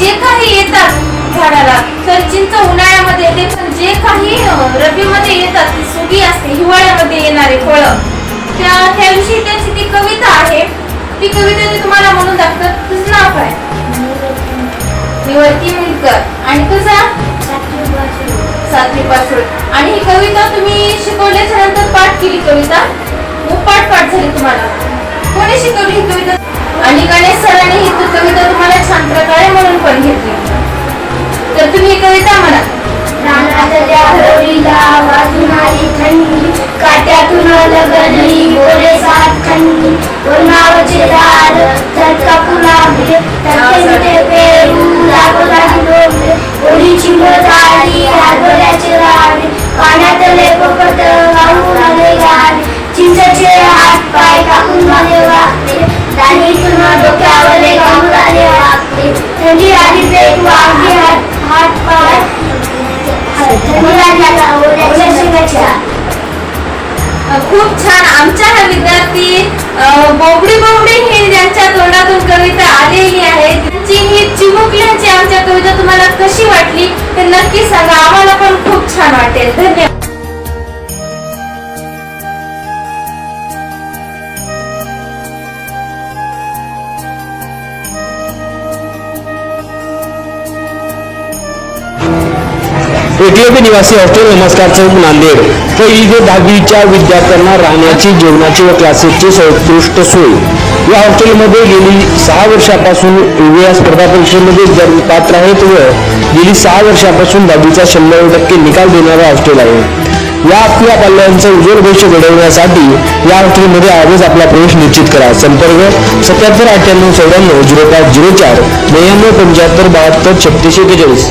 जे काही येतात झाडाला, तर चिंच उन्हाळ्यामध्ये येते, पण जे काही रब्बीमध्ये येतात ती सुगी असते, हिवाळ्यामध्ये येणारे फळं, त्याविषयी त्यांची ती कविता आहे. ती कविता मी तुम्हाला म्हणून दाखवत. तुझं नाव काय? निवर्ती मुंडकर. आणि तुझा? सात्विक पासूळ. आणि ही कविता तुम्ही शिकवल्याच्या नंतर पाठ केली कविता, पाठ झाली तुम्हाला. कोणी शिकवली ही कविता? आणि गणेश सरांनी ही कविता तुम्हाला छान प्रकारे म्हणून पण घेतली. तर तुम्ही ही कविता म्हणा. रानातल्या होळीला वाजून आली थंडी, काट्यातून लगडली गोरे सात खंडी, वरणावरचे झाड झटकापू लागले, तंटे पेरू लागू लागले, होळीची मोजाडी हरभऱ्याचे राणे, पाण्यातले पोपट वाहून आले गाणे, चिंचेचे हात पाय टाकून आले वाकले, दाणीतून डोक्यावरले घालून आले वाकले, थंडी आली पेट वागली हात पाय खूप छान. आमच्या हा विद्यार्थी बोबडी बोबडी ही ज्यांच्या तोंडातून कविता आलेली आहे, त्यांची ही चिमुकल्याची आमच्या कविता तुम्हाला कशी वाटली ते नक्की सांगा. आम्हाला पण खूप छान वाटेल. धन्यवाद. एकलव्य निवासी हॉस्टेल नमस्कार चौक नांदेड. पहिली ते 10वीच्या विद्यार्थ्यांना राहण्याची, जेवणाची व क्लासेसची सर्वोत्कृष्ट सोय. या हॉस्टेलमध्ये गेली 6 वर्षापासून वेगवेगळ्या स्पर्धा परीक्षेमध्ये पात्र आहेत व गेली 6 वर्षापासून 10वीचा 100% निकाल देणारा हॉस्टेल आहे. या आपल्या पाल्यांचं उज्ज्वल भविष्य घडवण्यासाठी या हॉस्टेलमध्ये आजच आपला प्रवेश निश्चित करा. संपर्क 77 98 94 05 04 99 75 72 36 41.